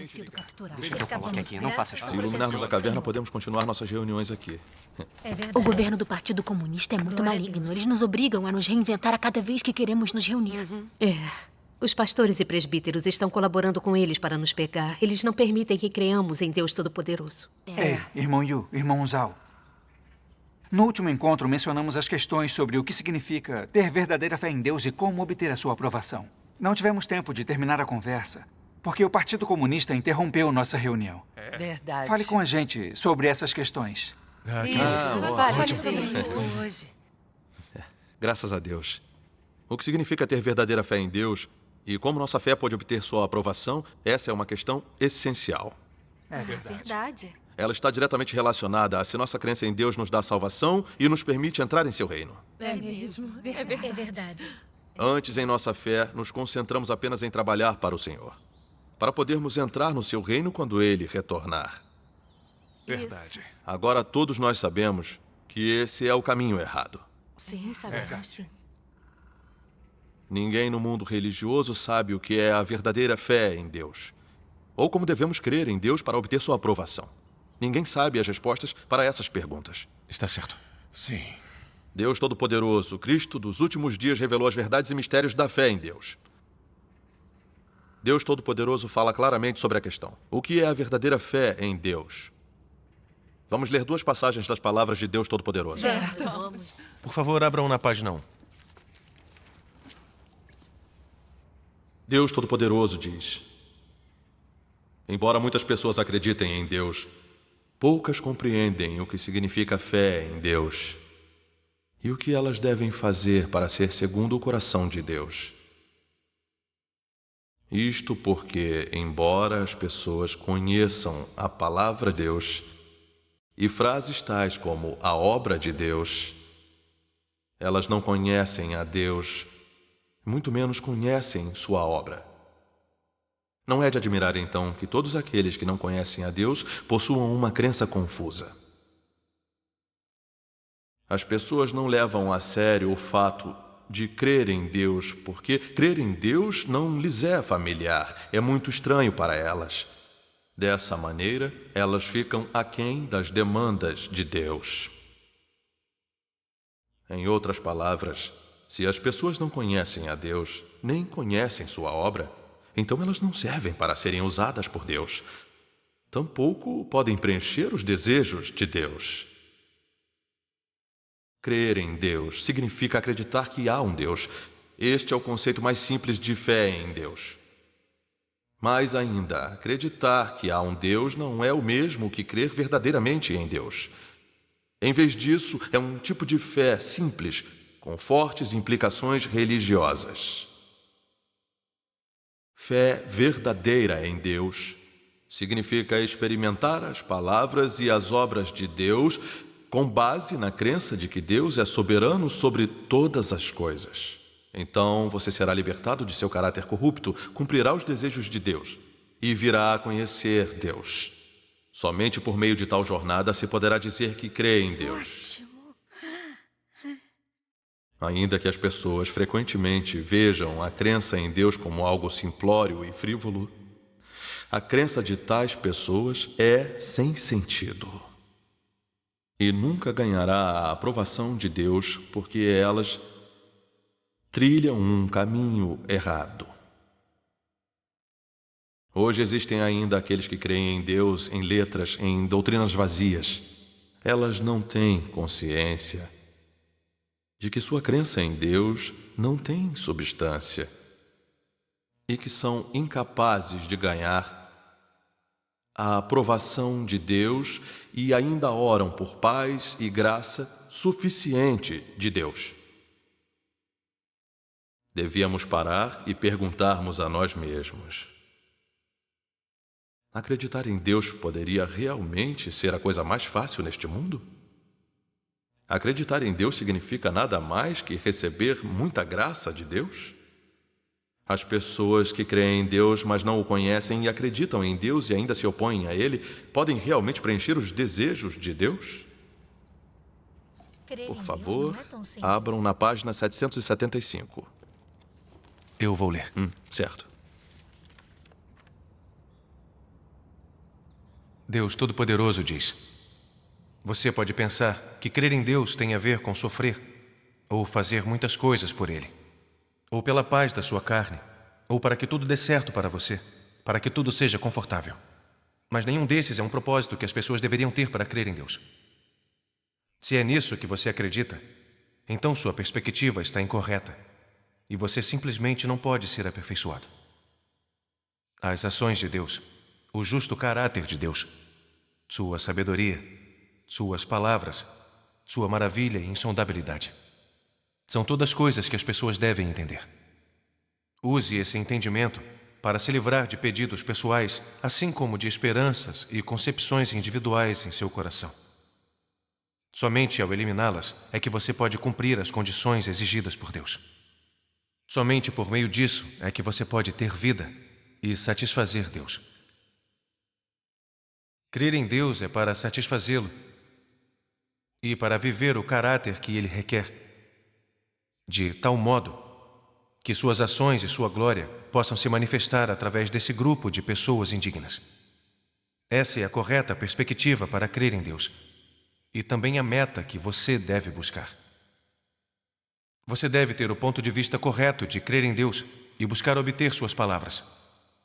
sido capturados. Deixa eu falar aqui, não faça isso. Se iluminarmos a caverna, podemos continuar nossas reuniões aqui. É verdade. O governo do Partido Comunista é muito maligno. Eles nos obrigam a nos reinventar a cada vez que queremos nos reunir. Os pastores e presbíteros estão colaborando com eles para nos pegar. Eles não permitem que creamos em Deus Todo-Poderoso. Ei, irmão Yu, irmão Zhao. No último encontro, mencionamos as questões sobre o que significa ter verdadeira fé em Deus e como obter a sua aprovação. Não tivemos tempo de terminar a conversa, porque o Partido Comunista interrompeu nossa reunião. Verdade. Fale com a gente sobre essas questões. Fale sobre isso hoje. Graças a Deus. O que significa ter verdadeira fé em Deus e como nossa fé pode obter sua aprovação, essa é uma questão essencial. É verdade. Ela está diretamente relacionada a se nossa crença em Deus nos dá salvação e nos permite entrar em seu reino. É mesmo. É verdade. Antes, em nossa fé, nos concentramos apenas em trabalhar para o Senhor, para podermos entrar no seu reino quando Ele retornar. Verdade. Agora, todos nós sabemos que esse é o caminho errado. Sim, sabemos, sim. Ninguém no mundo religioso sabe o que é a verdadeira fé em Deus, ou como devemos crer em Deus para obter sua aprovação. Ninguém sabe as respostas para essas perguntas. Está certo. Sim. Deus Todo-Poderoso, Cristo dos últimos dias, revelou as verdades e mistérios da fé em Deus. Deus Todo-Poderoso fala claramente sobre a questão. O que é a verdadeira fé em Deus? Vamos ler 2 passagens das palavras de Deus Todo-Poderoso. Certo. Vamos. Por favor, abram na página 1. Deus Todo-Poderoso diz: embora muitas pessoas acreditem em Deus, poucas compreendem o que significa fé em Deus e o que elas devem fazer para ser segundo o coração de Deus. Isto porque, embora as pessoas conheçam a palavra Deus e frases tais como a obra de Deus, elas não conhecem a Deus, muito menos conhecem sua obra. Não é de admirar, então, que todos aqueles que não conhecem a Deus possuam uma crença confusa. As pessoas não levam a sério o fato de crer em Deus, porque crer em Deus não lhes é familiar, é muito estranho para elas. Dessa maneira, elas ficam aquém das demandas de Deus. Em outras palavras, se as pessoas não conhecem a Deus, nem conhecem sua obra, então elas não servem para serem usadas por Deus. Tampouco podem preencher os desejos de Deus. Crer em Deus significa acreditar que há um Deus. Este é o conceito mais simples de fé em Deus. Mais ainda, acreditar que há um Deus não é o mesmo que crer verdadeiramente em Deus. Em vez disso, é um tipo de fé simples, com fortes implicações religiosas. Fé verdadeira em Deus significa experimentar as palavras e as obras de Deus com base na crença de que Deus é soberano sobre todas as coisas. Então você será libertado de seu caráter corrupto, cumprirá os desejos de Deus e virá a conhecer Deus. Somente por meio de tal jornada se poderá dizer que crê em Deus. Ainda que as pessoas frequentemente vejam a crença em Deus como algo simplório e frívolo, a crença de tais pessoas é sem sentido. E nunca ganhará a aprovação de Deus porque elas trilham um caminho errado. Hoje existem ainda aqueles que creem em Deus em letras, em doutrinas vazias. Elas não têm consciência de que sua crença em Deus não tem substância e que são incapazes de ganhar a aprovação de Deus e ainda oram por paz e graça suficiente de Deus. Devíamos parar e perguntarmos a nós mesmos: acreditar em Deus poderia realmente ser a coisa mais fácil neste mundo? Acreditar em Deus significa nada mais que receber muita graça de Deus? As pessoas que creem em Deus, mas não o conhecem e acreditam em Deus e ainda se opõem a Ele, podem realmente preencher os desejos de Deus? Por favor, abram na página 775. Eu vou ler. Certo. Deus Todo-Poderoso diz: você pode pensar que crer em Deus tem a ver com sofrer, ou fazer muitas coisas por Ele, ou pela paz da sua carne, ou para que tudo dê certo para você, para que tudo seja confortável. Mas nenhum desses é um propósito que as pessoas deveriam ter para crer em Deus. Se é nisso que você acredita, então sua perspectiva está incorreta e você simplesmente não pode ser aperfeiçoado. As ações de Deus, o justo caráter de Deus, sua sabedoria, suas palavras, sua maravilha e insondabilidade, são todas coisas que as pessoas devem entender. Use esse entendimento para se livrar de pedidos pessoais, assim como de esperanças e concepções individuais em seu coração. Somente ao eliminá-las é que você pode cumprir as condições exigidas por Deus. Somente por meio disso é que você pode ter vida e satisfazer Deus. Crer em Deus é para satisfazê-lo e para viver o caráter que Ele requer, de tal modo que suas ações e sua glória possam se manifestar através desse grupo de pessoas indignas. Essa é a correta perspectiva para crer em Deus e também a meta que você deve buscar. Você deve ter o ponto de vista correto de crer em Deus e buscar obter suas palavras.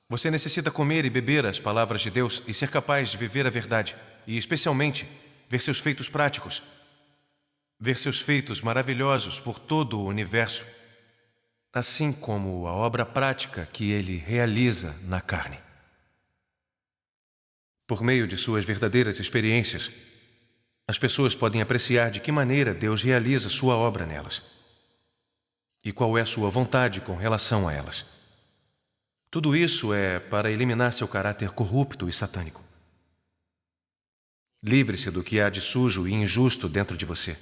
Você necessita comer e beber as palavras de Deus e ser capaz de viver a verdade e, especialmente, ver seus feitos práticos, ver seus feitos maravilhosos por todo o universo, assim como a obra prática que Ele realiza na carne. Por meio de suas verdadeiras experiências, as pessoas podem apreciar de que maneira Deus realiza sua obra nelas e qual é a sua vontade com relação a elas. Tudo isso é para eliminar seu caráter corrupto e satânico. Livre-se do que há de sujo e injusto dentro de você.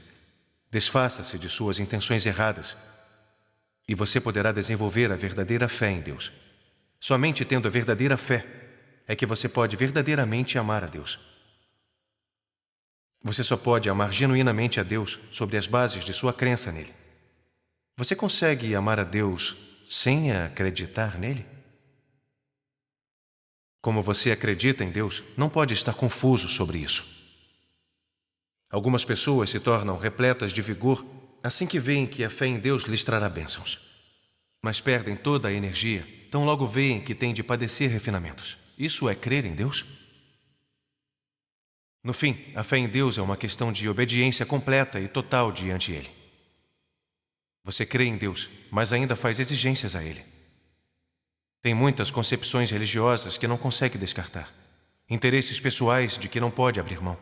Desfaça-se de suas intenções erradas e você poderá desenvolver a verdadeira fé em Deus. Somente tendo a verdadeira fé é que você pode verdadeiramente amar a Deus. Você só pode amar genuinamente a Deus sobre as bases de sua crença nele. Você consegue amar a Deus sem acreditar nele? Como você acredita em Deus, não pode estar confuso sobre isso. Algumas pessoas se tornam repletas de vigor assim que veem que a fé em Deus lhes trará bênçãos. Mas perdem toda a energia, tão logo veem que têm de padecer refinamentos. Isso é crer em Deus? No fim, a fé em Deus é uma questão de obediência completa e total diante Ele. Você crê em Deus, mas ainda faz exigências a Ele. Tem muitas concepções religiosas que não consegue descartar, interesses pessoais de que não pode abrir mão.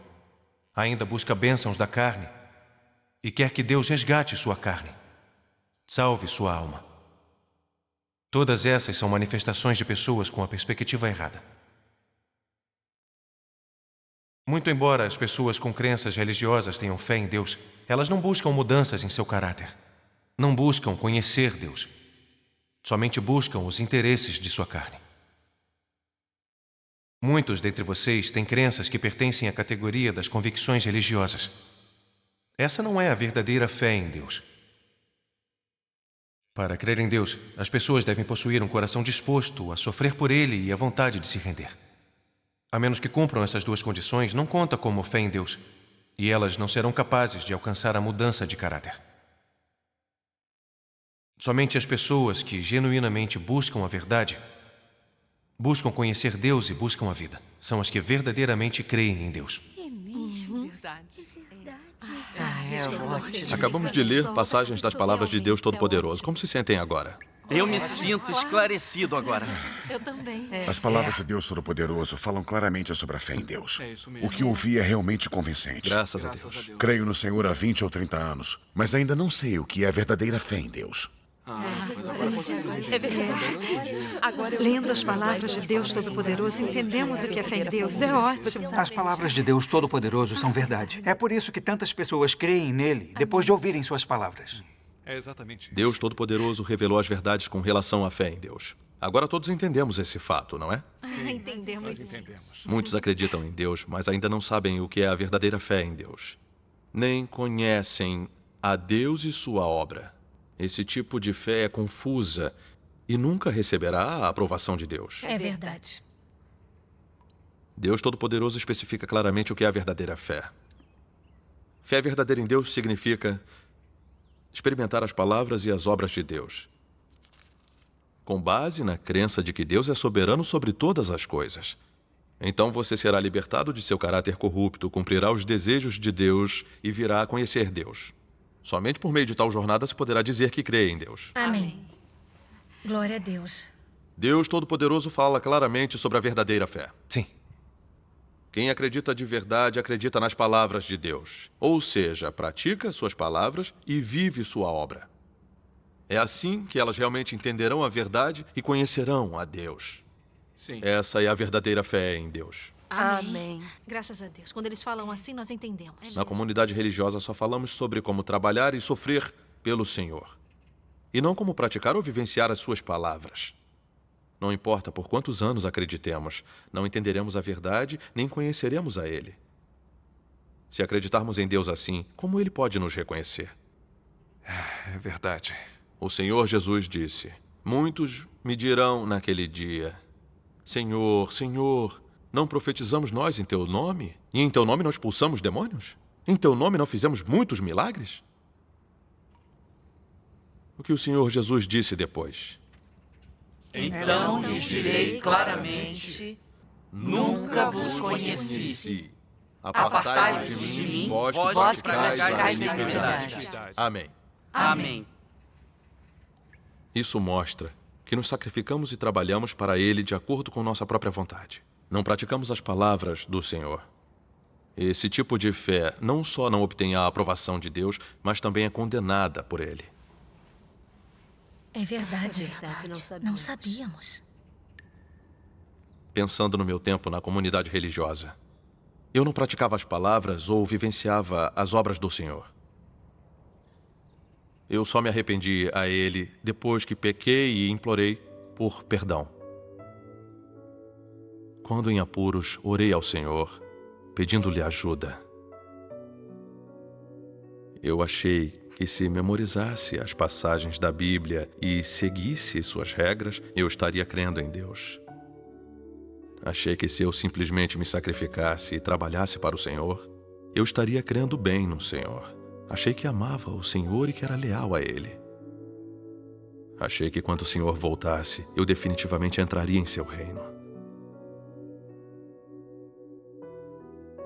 Ainda busca bênçãos da carne e quer que Deus resgate sua carne, salve sua alma. Todas essas são manifestações de pessoas com a perspectiva errada. Muito embora as pessoas com crenças religiosas tenham fé em Deus, elas não buscam mudanças em seu caráter. Não buscam conhecer Deus. Somente buscam os interesses de sua carne. Muitos dentre vocês têm crenças que pertencem à categoria das convicções religiosas. Essa não é a verdadeira fé em Deus. Para crer em Deus, as pessoas devem possuir um coração disposto a sofrer por Ele e a vontade de se render. A menos que cumpram essas duas condições, não conta como fé em Deus, e elas não serão capazes de alcançar a mudança de caráter. Somente as pessoas que genuinamente buscam a verdade, buscam conhecer Deus e buscam a vida, são as que verdadeiramente creem em Deus. Acabamos de ler passagens das palavras de Deus Todo-Poderoso. Como se sentem agora? Eu me sinto esclarecido agora. Eu também. As palavras de Deus Todo-Poderoso falam claramente sobre a fé em Deus. O que ouvi é realmente convincente. Graças a Deus. Creio no Senhor há 20 ou 30 anos, mas ainda não sei o que é a verdadeira fé em Deus. É verdade. Lendo as palavras de Deus Todo-Poderoso, entendemos o que é fé em Deus. É ótimo. As palavras de Deus Todo-Poderoso são verdade. É por isso que tantas pessoas creem nele depois de ouvirem suas palavras. É exatamente isso. Deus Todo-Poderoso revelou as verdades com relação à fé em Deus. Agora todos entendemos esse fato, não é? Entendemos. Muitos acreditam em Deus, mas ainda não sabem o que é a verdadeira fé em Deus. Nem conhecem a Deus e sua obra. Esse tipo de fé é confusa e nunca receberá a aprovação de Deus. É verdade. Deus Todo-Poderoso especifica claramente o que é a verdadeira fé. Fé verdadeira em Deus significa experimentar as palavras e as obras de Deus, com base na crença de que Deus é soberano sobre todas as coisas. Então você será libertado de seu caráter corrupto, cumprirá os desejos de Deus e virá a conhecer Deus. Somente por meio de tal jornada se poderá dizer que crê em Deus. Amém. Glória a Deus. Deus Todo-Poderoso fala claramente sobre a verdadeira fé. Sim. Quem acredita de verdade acredita nas palavras de Deus. Ou seja, pratica suas palavras e vive sua obra. É assim que elas realmente entenderão a verdade e conhecerão a Deus. Sim. Essa é a verdadeira fé em Deus. Amém. Graças a Deus. Quando eles falam assim, nós entendemos. Na comunidade religiosa só falamos sobre como trabalhar e sofrer pelo Senhor. E não como praticar ou vivenciar as suas palavras. Não importa por quantos anos acreditemos, não entenderemos a verdade nem conheceremos a Ele. Se acreditarmos em Deus assim, como Ele pode nos reconhecer? É verdade. O Senhor Jesus disse: muitos me dirão naquele dia: Senhor, Senhor, não profetizamos nós em Teu nome? E em Teu nome não expulsamos demônios? Em Teu nome não fizemos muitos milagres? O que o Senhor Jesus disse depois? Então lhes direi claramente: nunca vos conheci. Apartai-vos de mim, vós que praticais a iniquidade. Amém. Amém. Isso mostra que nos sacrificamos e trabalhamos para Ele de acordo com nossa própria vontade. Não praticamos as palavras do Senhor. Esse tipo de fé não só não obtém a aprovação de Deus, mas também é condenada por Ele. É verdade. Não sabíamos. Pensando no meu tempo na comunidade religiosa, eu não praticava as palavras ou vivenciava as obras do Senhor. Eu só me arrependi a Ele depois que pequei e implorei por perdão. Quando em apuros, orei ao Senhor, pedindo-lhe ajuda. Eu achei que se memorizasse as passagens da Bíblia e seguisse suas regras, eu estaria crendo em Deus. Achei que se eu simplesmente me sacrificasse e trabalhasse para o Senhor, eu estaria crendo bem no Senhor. Achei que amava o Senhor e que era leal a Ele. Achei que quando o Senhor voltasse, eu definitivamente entraria em seu reino.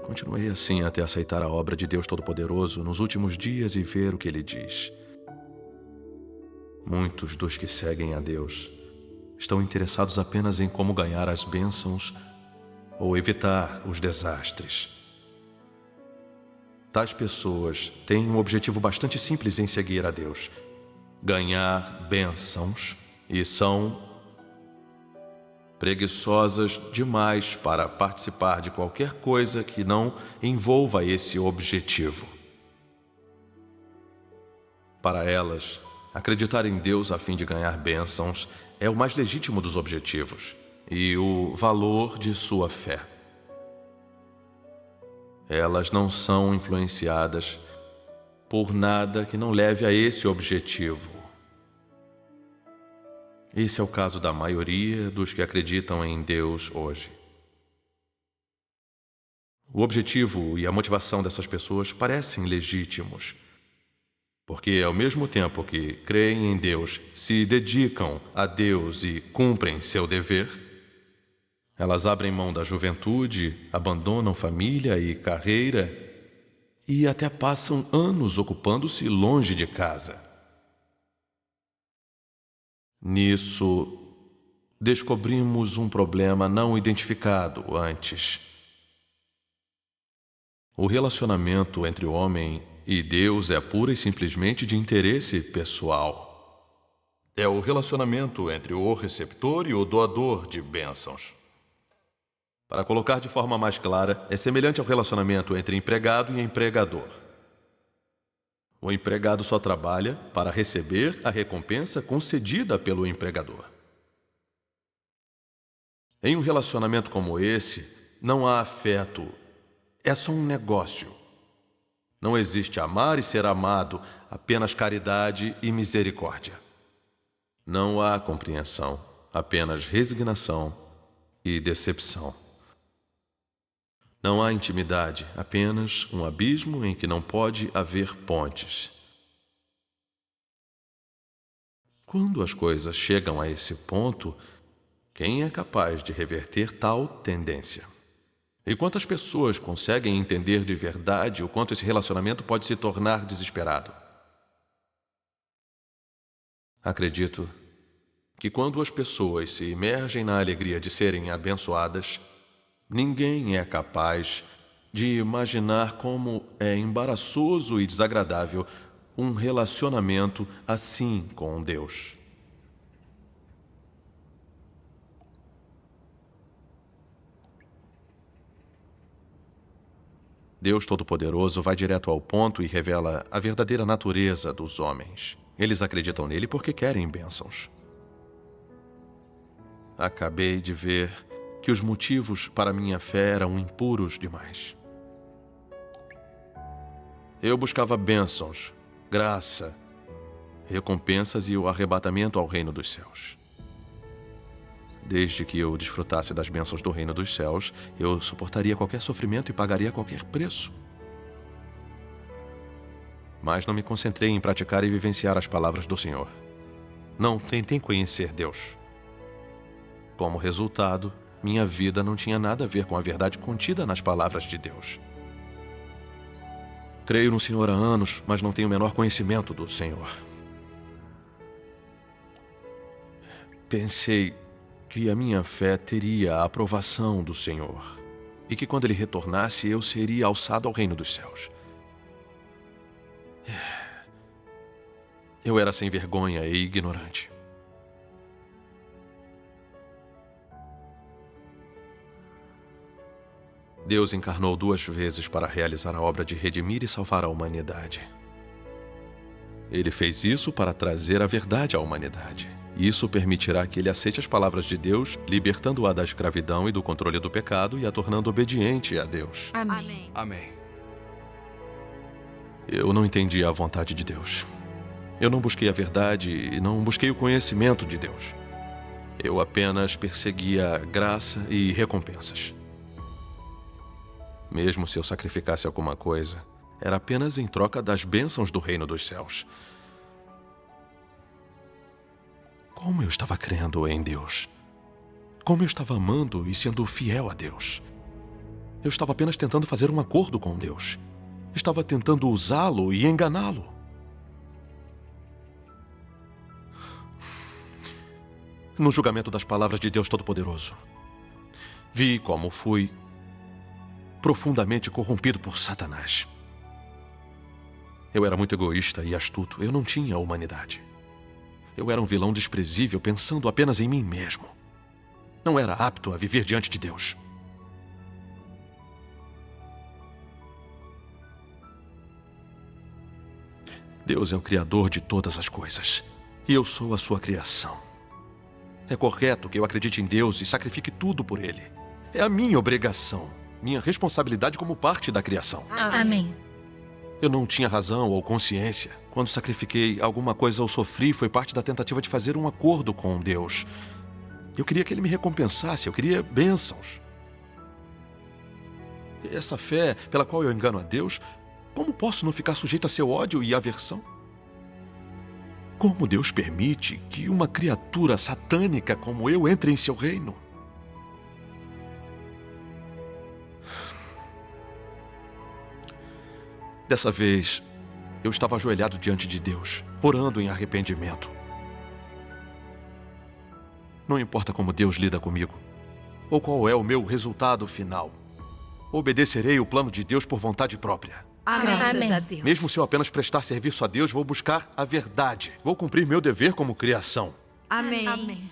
Continuei assim até aceitar a obra de Deus Todo-Poderoso nos últimos dias e ver o que Ele diz. Muitos dos que seguem a Deus estão interessados apenas em como ganhar as bênçãos ou evitar os desastres. Tais pessoas têm um objetivo bastante simples em seguir a Deus: ganhar bênçãos, e são preguiçosas demais para participar de qualquer coisa que não envolva esse objetivo. Para elas, acreditar em Deus a fim de ganhar bênçãos é o mais legítimo dos objetivos e o valor de sua fé. Elas não são influenciadas por nada que não leve a esse objetivo. Esse é o caso da maioria dos que acreditam em Deus hoje. O objetivo e a motivação dessas pessoas parecem legítimos, porque ao mesmo tempo que creem em Deus, se dedicam a Deus e cumprem seu dever, elas abrem mão da juventude, abandonam família e carreira e até passam anos ocupando-se longe de casa. Nisso, descobrimos um problema não identificado antes. O relacionamento entre o homem e Deus é pura e simplesmente de interesse pessoal. É o relacionamento entre o receptor e o doador de bênçãos. Para colocar de forma mais clara, é semelhante ao relacionamento entre empregado e empregador. O empregado só trabalha para receber a recompensa concedida pelo empregador. Em um relacionamento como esse, não há afeto, é só um negócio. Não existe amar e ser amado, apenas caridade e misericórdia. Não há compreensão, apenas resignação e decepção. Não há intimidade, apenas um abismo em que não pode haver pontes. Quando as coisas chegam a esse ponto, quem é capaz de reverter tal tendência? E quantas pessoas conseguem entender de verdade o quanto esse relacionamento pode se tornar desesperado? Acredito que quando as pessoas se imergem na alegria de serem abençoadas, ninguém é capaz de imaginar como é embaraçoso e desagradável um relacionamento assim com Deus. Deus Todo-Poderoso vai direto ao ponto e revela a verdadeira natureza dos homens. Eles acreditam nele porque querem bênçãos. Acabei de ver que os motivos para minha fé eram impuros demais. Eu buscava bênçãos, graça, recompensas e o arrebatamento ao reino dos céus. Desde que eu desfrutasse das bênçãos do reino dos céus, eu suportaria qualquer sofrimento e pagaria qualquer preço. Mas não me concentrei em praticar e vivenciar as palavras do Senhor. Não tentei conhecer Deus. Como resultado, minha vida não tinha nada a ver com a verdade contida nas palavras de Deus. Creio no Senhor há anos, mas não tenho o menor conhecimento do Senhor. Pensei que a minha fé teria a aprovação do Senhor e que quando Ele retornasse eu seria alçado ao reino dos céus. Eu era sem vergonha e ignorante. Deus encarnou 2 vezes para realizar a obra de redimir e salvar a humanidade. Ele fez isso para trazer a verdade à humanidade. Isso permitirá que ele aceite as palavras de Deus, libertando-a da escravidão e do controle do pecado e a tornando obediente a Deus. Amém. Amém. Eu não entendi a vontade de Deus. Eu não busquei a verdade e não busquei o conhecimento de Deus. Eu apenas perseguia graça e recompensas. Mesmo se eu sacrificasse alguma coisa, era apenas em troca das bênçãos do reino dos céus. Como eu estava crendo em Deus? Como eu estava amando e sendo fiel a Deus? Eu estava apenas tentando fazer um acordo com Deus. Estava tentando usá-lo e enganá-lo. No julgamento das palavras de Deus Todo-Poderoso, vi como fui profundamente corrompido por Satanás. Eu era muito egoísta e astuto. Eu não tinha humanidade. Eu era um vilão desprezível, pensando apenas em mim mesmo. Não era apto a viver diante de Deus. Deus é o Criador de todas as coisas, e eu sou a sua criação. É correto que eu acredite em Deus e sacrifique tudo por Ele. É a minha obrigação, minha responsabilidade como parte da criação. Amém. Eu não tinha razão ou consciência. Quando sacrifiquei alguma coisa ou sofri, foi parte da tentativa de fazer um acordo com Deus. Eu queria que Ele me recompensasse, eu queria bênçãos. E essa fé pela qual eu engano a Deus, como posso não ficar sujeito a seu ódio e aversão? Como Deus permite que uma criatura satânica como eu entre em seu reino? Dessa vez, eu estava ajoelhado diante de Deus, orando em arrependimento. Não importa como Deus lida comigo, ou qual é o meu resultado final, obedecerei o plano de Deus por vontade própria. Graças a Deus. Mesmo se eu apenas prestar serviço a Deus, vou buscar a verdade. Vou cumprir meu dever como criação. Amém.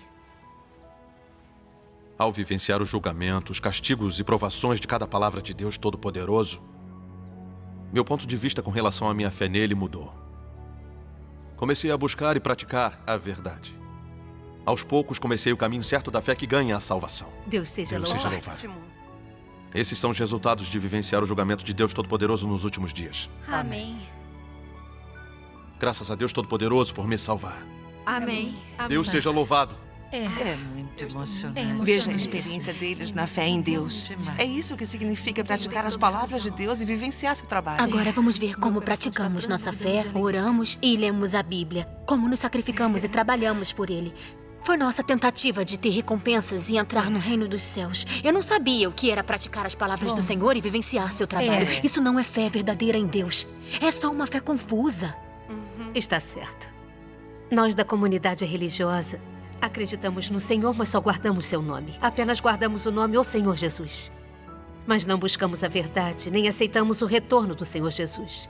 Ao vivenciar os julgamentos, castigos e provações de cada palavra de Deus Todo-Poderoso, meu ponto de vista com relação à minha fé nele mudou. Comecei a buscar e praticar a verdade. Aos poucos, comecei o caminho certo da fé que ganha a salvação. Deus seja louvado. Esses são os resultados de vivenciar o julgamento de Deus Todo-Poderoso nos últimos dias. Amém. Graças a Deus Todo-Poderoso por me salvar. Amém. Deus seja louvado. É muito emocionante. Veja a experiência deles na fé em Deus. É isso que significa praticar as palavras de Deus e vivenciar seu trabalho. Agora vamos ver como praticamos nossa fé, oramos e lemos a Bíblia. Como nos sacrificamos e trabalhamos por Ele. Foi nossa tentativa de ter recompensas e entrar no reino dos céus. Eu não sabia o que era praticar as palavras do Senhor e vivenciar seu trabalho. Isso não é fé verdadeira em Deus. É só uma fé confusa. Está certo. Nós da comunidade religiosa acreditamos no Senhor, mas só guardamos seu nome. Apenas guardamos o nome, o Senhor Jesus. Mas não buscamos a verdade, nem aceitamos o retorno do Senhor Jesus.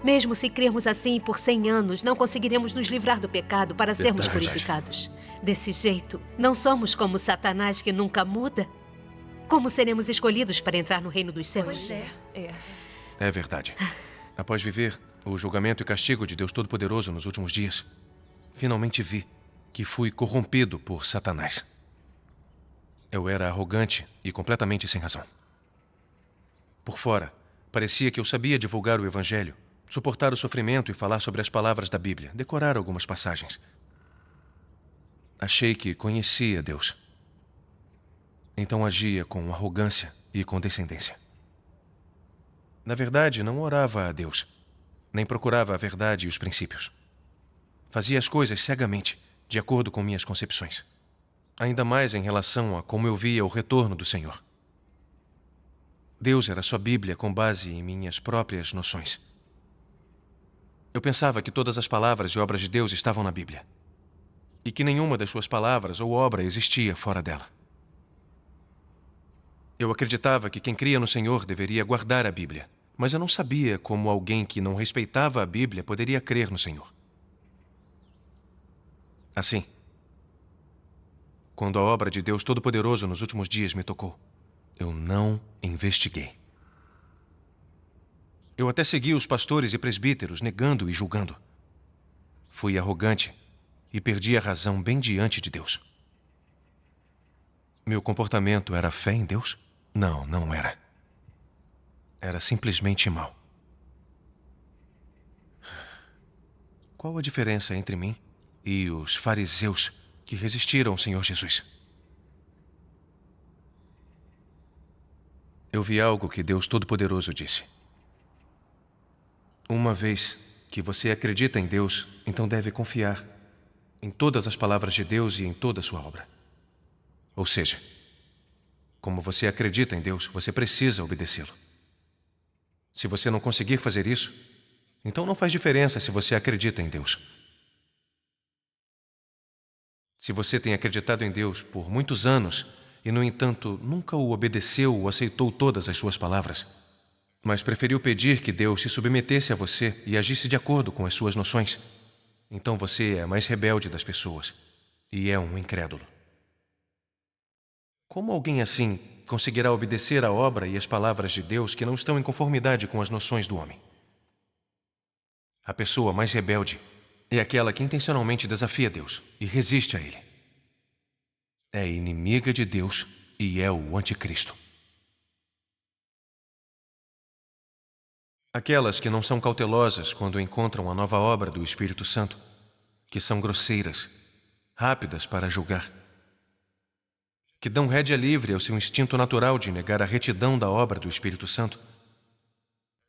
Mesmo se crermos assim por 100 anos, não conseguiremos nos livrar do pecado para sermos purificados. Desse jeito, não somos como Satanás, que nunca muda. Como seremos escolhidos para entrar no reino dos céus? Pois é. É verdade. Após viver o julgamento e castigo de Deus Todo-Poderoso nos últimos dias, finalmente vi que fui corrompido por Satanás. Eu era arrogante e completamente sem razão. Por fora, parecia que eu sabia divulgar o Evangelho, suportar o sofrimento e falar sobre as palavras da Bíblia, decorar algumas passagens. Achei que conhecia Deus. Então agia com arrogância e condescendência. Na verdade, não orava a Deus, nem procurava a verdade e os princípios. Fazia as coisas cegamente, de acordo com minhas concepções. Ainda mais em relação a como eu via o retorno do Senhor. Deus era só Bíblia com base em minhas próprias noções. Eu pensava que todas as palavras e obras de Deus estavam na Bíblia. E que nenhuma das suas palavras ou obra existia fora dela. Eu acreditava que quem cria no Senhor deveria guardar a Bíblia. Mas eu não sabia como alguém que não respeitava a Bíblia poderia crer no Senhor. Assim, quando a obra de Deus Todo-Poderoso nos últimos dias me tocou, eu não investiguei. Eu até segui os pastores e presbíteros, negando e julgando. Fui arrogante e perdi a razão bem diante de Deus. Meu comportamento era fé em Deus? Não, não era. Era simplesmente mau. Qual a diferença entre mim e os fariseus que resistiram ao Senhor Jesus? Eu vi algo que Deus Todo-Poderoso disse. Uma vez que você acredita em Deus, então deve confiar em todas as palavras de Deus e em toda a sua obra. Ou seja, como você acredita em Deus, você precisa obedecê-lo. Se você não conseguir fazer isso, então não faz diferença se você acredita em Deus. Se você tem acreditado em Deus por muitos anos e, no entanto, nunca o obedeceu ou aceitou todas as suas palavras, mas preferiu pedir que Deus se submetesse a você e agisse de acordo com as suas noções, então você é a mais rebelde das pessoas e é um incrédulo. Como alguém assim conseguirá obedecer à obra e às palavras de Deus que não estão em conformidade com as noções do homem? A pessoa mais rebelde é aquela que intencionalmente desafia Deus e resiste a Ele. É inimiga de Deus e é o anticristo. Aquelas que não são cautelosas quando encontram a nova obra do Espírito Santo, que são grosseiras, rápidas para julgar, que dão rédea livre ao seu instinto natural de negar a retidão da obra do Espírito Santo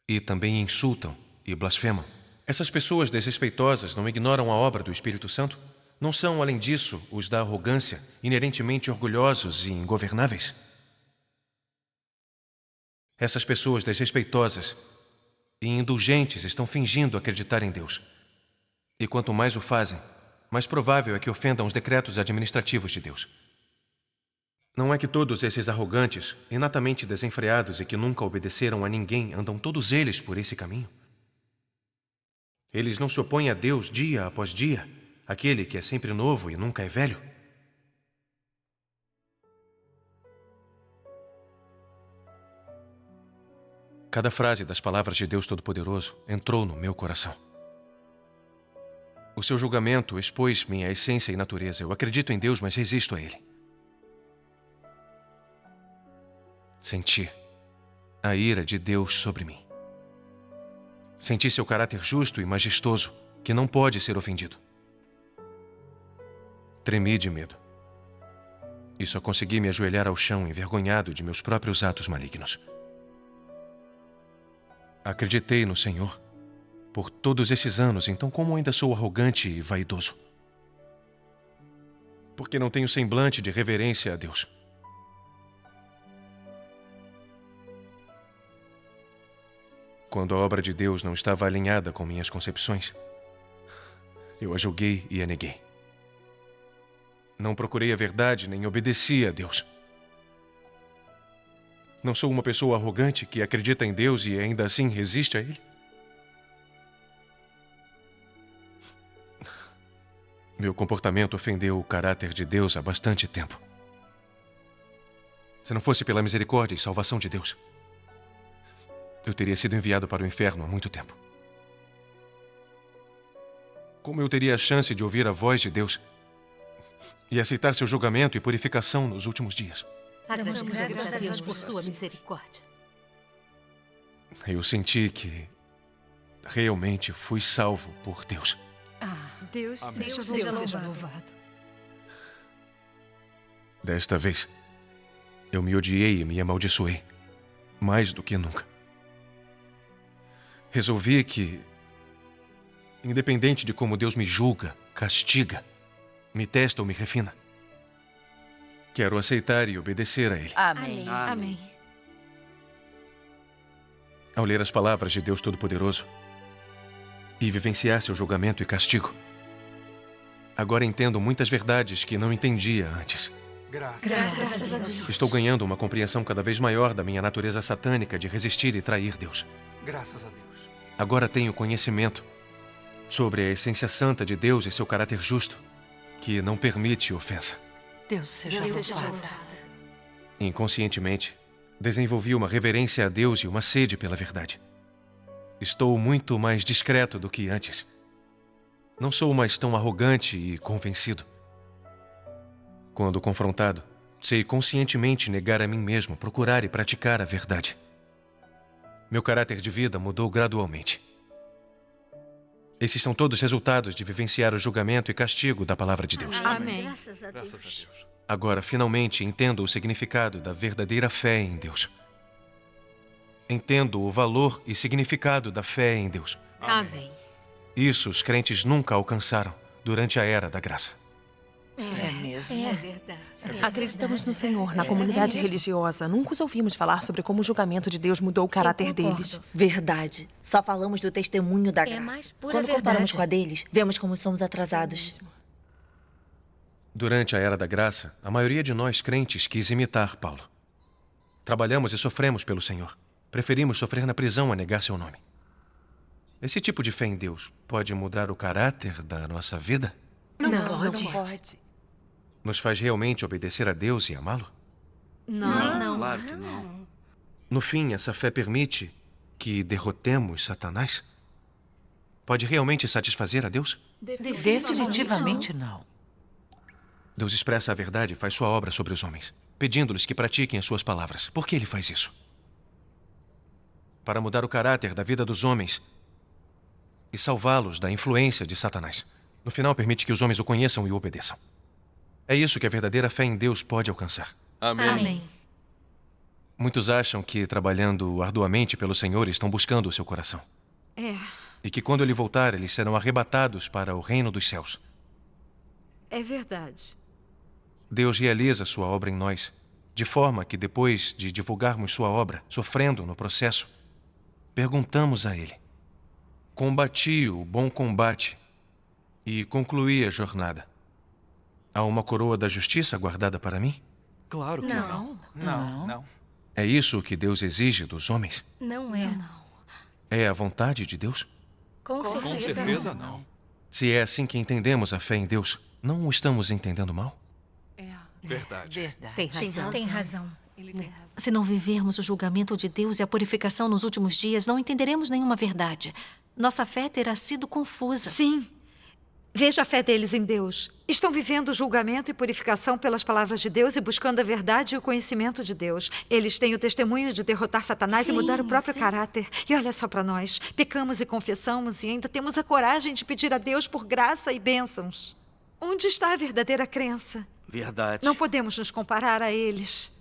e também insultam e blasfemam. Essas pessoas desrespeitosas não ignoram a obra do Espírito Santo? Não são, além disso, os da arrogância, inerentemente orgulhosos e ingovernáveis? Essas pessoas desrespeitosas e indulgentes estão fingindo acreditar em Deus. E quanto mais o fazem, mais provável é que ofendam os decretos administrativos de Deus. Não é que todos esses arrogantes, inatamente desenfreados e que nunca obedeceram a ninguém, andam todos eles por esse caminho? Eles não se opõem a Deus dia após dia, aquele que é sempre novo e nunca é velho? Cada frase das palavras de Deus Todo-Poderoso entrou no meu coração. O seu julgamento expôs minha essência e natureza. Eu acredito em Deus, mas resisto a Ele. Senti a ira de Deus sobre mim. Senti seu caráter justo e majestoso, que não pode ser ofendido. Tremi de medo. e só consegui me ajoelhar ao chão envergonhado de meus próprios atos malignos. Acreditei no Senhor por todos esses anos, então como ainda sou arrogante e vaidoso? Porque não tenho semblante de reverência a Deus. Quando a obra de Deus não estava alinhada com minhas concepções, eu a julguei e a neguei. Não procurei a verdade nem obedeci a Deus. Não sou uma pessoa arrogante que acredita em Deus e ainda assim resiste a Ele? Meu comportamento ofendeu o caráter de Deus há bastante tempo. Se não fosse pela misericórdia e salvação de Deus, eu teria sido enviado para o inferno há muito tempo. Como eu teria a chance de ouvir a voz de Deus e aceitar seu julgamento e purificação nos últimos dias? Damos graças a Deus por sua misericórdia. Eu senti que realmente fui salvo por Deus. Deus seja louvado. Desta vez, eu me odiei e me amaldiçoei, mais do que nunca. Resolvi que, independente de como Deus me julga, castiga, me testa ou me refina, quero aceitar e obedecer a Ele. Amém. Amém. Ao ler as palavras de Deus Todo-Poderoso e vivenciar seu julgamento e castigo, agora entendo muitas verdades que não entendia antes. Graças a Deus. Estou ganhando uma compreensão cada vez maior da minha natureza satânica de resistir e trair Deus. Graças a Deus. Agora tenho conhecimento sobre a essência santa de Deus e seu caráter justo, que não permite ofensa. Deus seja louvado. Inconscientemente, desenvolvi uma reverência a Deus e uma sede pela verdade. Estou muito mais discreto do que antes. Não sou mais tão arrogante e convencido. Quando confrontado, sei conscientemente negar a mim mesmo, procurar e praticar a verdade. Meu caráter de vida mudou gradualmente. Esses são todos resultados de vivenciar o julgamento e castigo da palavra de Deus. Amém. Graças a Deus. Agora, finalmente, entendo o significado da verdadeira fé em Deus. Entendo o valor e significado da fé em Deus. Amém. Isso os crentes nunca alcançaram durante a era da graça. É mesmo. É verdade. Acreditamos no Senhor, na comunidade religiosa. Nunca os ouvimos falar sobre como o julgamento de Deus mudou o caráter deles. Verdade. Só falamos do testemunho da graça. mais pura Quando comparamos verdade. com a deles, vemos como somos atrasados. Durante a era da graça, a maioria de nós crentes quis imitar Paulo. Trabalhamos e sofremos pelo Senhor. Preferimos sofrer na prisão a negar seu nome. Esse tipo de fé em Deus pode mudar o caráter da nossa vida? Não pode. Nos faz realmente obedecer a Deus e amá-lo? Não. Claro que não. No fim, essa fé permite que derrotemos Satanás? Pode realmente satisfazer a Deus? Definitivamente não. Deus expressa a verdade e faz sua obra sobre os homens, pedindo-lhes que pratiquem as suas palavras. Por que ele faz isso? Para mudar o caráter da vida dos homens e salvá-los da influência de Satanás. No final, permite que os homens o conheçam e o obedeçam. É isso que a verdadeira fé em Deus pode alcançar. Amém. Muitos acham que, trabalhando arduamente pelo Senhor, estão buscando o seu coração. E que quando ele voltar, eles serão arrebatados para o reino dos céus. É verdade. Deus realiza sua obra em nós, de forma que depois de divulgarmos sua obra, sofrendo no processo, perguntamos a Ele: combati o bom combate e concluí a jornada. Há uma coroa da justiça guardada para mim? Claro que não. Não. É isso que Deus exige dos homens? Não é. É a vontade de Deus? Com certeza não. Se é assim que entendemos a fé em Deus, não o estamos entendendo mal? Verdade. Tem razão. Tem razão. Se não vivermos o julgamento de Deus e a purificação nos últimos dias, não entenderemos nenhuma verdade. Nossa fé terá sido confusa. Sim. Veja a fé deles em Deus. Estão vivendo o julgamento e purificação pelas palavras de Deus e buscando a verdade e o conhecimento de Deus. Eles têm o testemunho de derrotar Satanás e mudar o próprio caráter. E olha só para nós. Pecamos e confessamos e ainda temos a coragem de pedir a Deus por graça e bênçãos. Onde está a verdadeira crença? Verdade. Não podemos nos comparar a eles.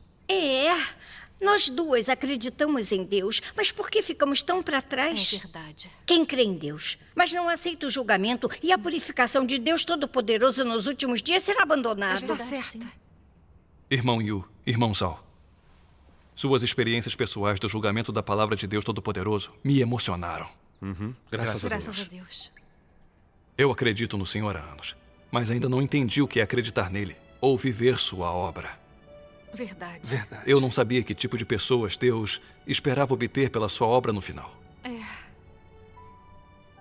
Nós duas acreditamos em Deus, mas por que ficamos tão para trás? É verdade. Quem crê em Deus, mas não aceita o julgamento e a purificação de Deus Todo-Poderoso nos últimos dias será abandonada. Está certa. Irmão Yu, irmão Zhao, suas experiências pessoais do julgamento da palavra de Deus Todo-Poderoso me emocionaram. Graças a Graças a Deus. Eu acredito no Senhor há anos, mas ainda não entendi o que é acreditar nele ou viver sua obra. Verdade. Eu não sabia que tipo de pessoas Deus esperava obter pela sua obra no final.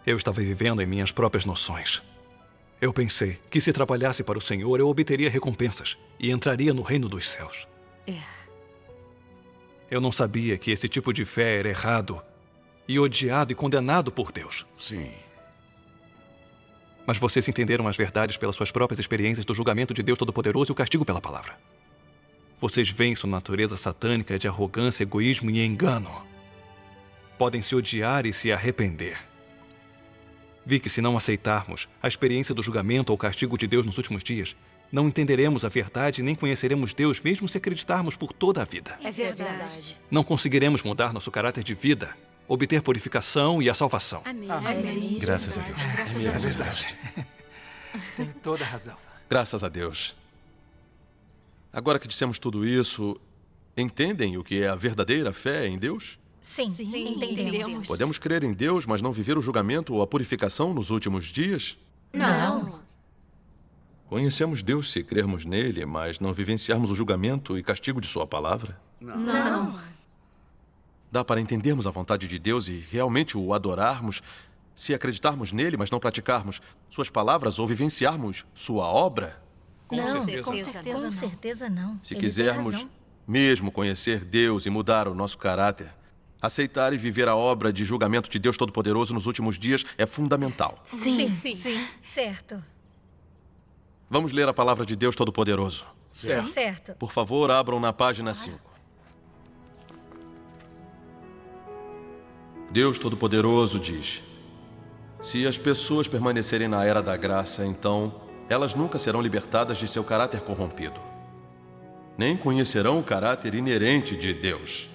Eu estava vivendo em minhas próprias noções. Eu pensei que se trabalhasse para o Senhor, eu obteria recompensas e entraria no reino dos céus. Eu não sabia que esse tipo de fé era errado e odiado e condenado por Deus. Sim. Mas vocês entenderam as verdades pelas suas próprias experiências do julgamento de Deus Todo-Poderoso e o castigo pela palavra. Vocês veem sua natureza satânica de arrogância, egoísmo e engano. Podem se odiar e se arrepender. Vi que se não aceitarmos a experiência do julgamento ou castigo de Deus nos últimos dias, não entenderemos a verdade nem conheceremos Deus mesmo se acreditarmos por toda a vida. É verdade. Não conseguiremos mudar nosso caráter de vida, obter purificação e a salvação. Amém. Graças a Deus. É verdade. Tem toda a razão. Graças a Deus. Agora que dissemos tudo isso, entendem o que é a verdadeira fé em Deus? Sim, entendemos. Podemos crer em Deus, mas não viver o julgamento ou a purificação nos últimos dias? Não. Conhecemos Deus se crermos nele, mas não vivenciarmos o julgamento e castigo de sua palavra? Não. Dá para entendermos a vontade de Deus e realmente o adorarmos se acreditarmos nele, mas não praticarmos suas palavras ou vivenciarmos sua obra? Com certeza não. Se Ele quisermos tem razão. mesmo conhecer Deus e mudar o nosso caráter, aceitar e viver a obra de julgamento de Deus Todo-Poderoso nos últimos dias é fundamental. Sim. Certo. Vamos ler a palavra de Deus Todo-Poderoso. Certo. Por favor, abram na página 5. Deus Todo-Poderoso diz: se as pessoas permanecerem na era da graça, então elas nunca serão libertadas de seu caráter corrompido, nem conhecerão o caráter inerente de Deus.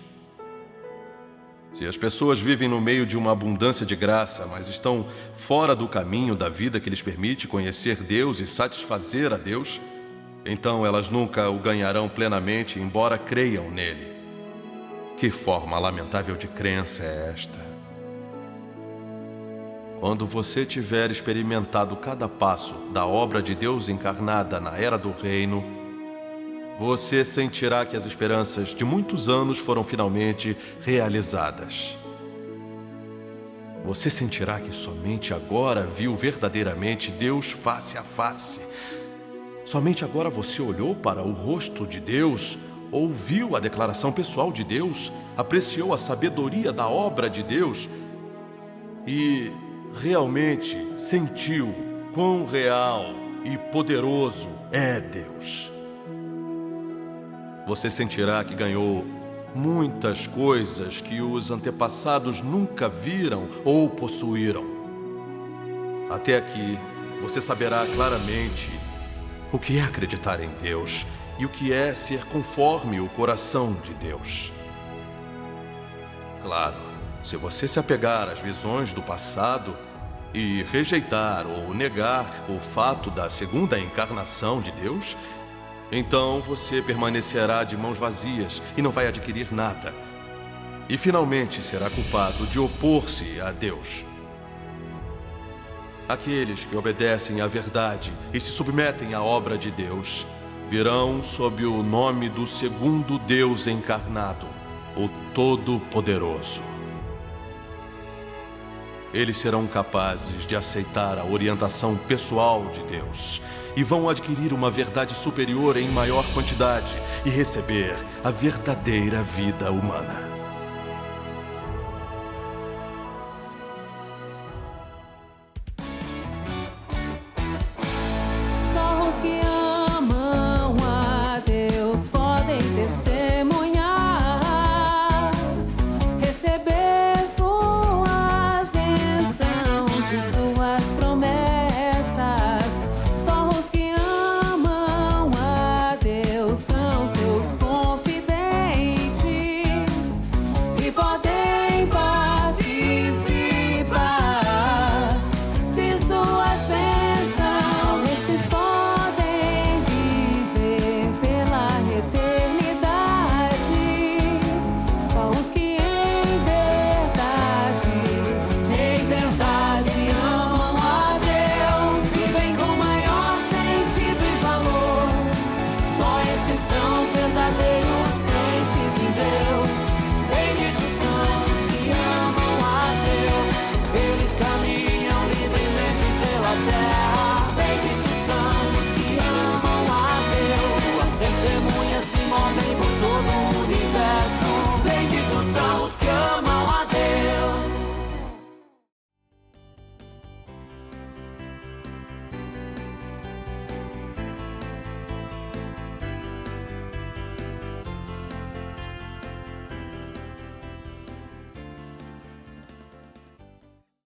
Se as pessoas vivem no meio de uma abundância de graça, mas estão fora do caminho da vida que lhes permite conhecer Deus e satisfazer a Deus, então elas nunca o ganharão plenamente, embora creiam nele. Que forma lamentável de crença é esta? Quando você tiver experimentado cada passo da obra de Deus encarnada na Era do Reino, você sentirá que as esperanças de muitos anos foram finalmente realizadas. Você sentirá que somente agora viu verdadeiramente Deus face a face. Somente agora você olhou para o rosto de Deus, ouviu a declaração pessoal de Deus, apreciou a sabedoria da obra de Deus e realmente sentiu quão real e poderoso é Deus. Você sentirá que ganhou muitas coisas que os antepassados nunca viram ou possuíram. Até aqui, você saberá claramente o que é acreditar em Deus e o que é ser conforme o coração de Deus. Claro, se você se apegar às visões do passado e rejeitar ou negar o fato da segunda encarnação de Deus, então você permanecerá de mãos vazias e não vai adquirir nada. E finalmente será culpado de opor-se a Deus. Aqueles que obedecem à verdade e se submetem à obra de Deus virão sob o nome do segundo Deus encarnado, o Todo-Poderoso. Eles serão capazes de aceitar a orientação pessoal de Deus e vão adquirir uma verdade superior em maior quantidade e receber a verdadeira vida humana.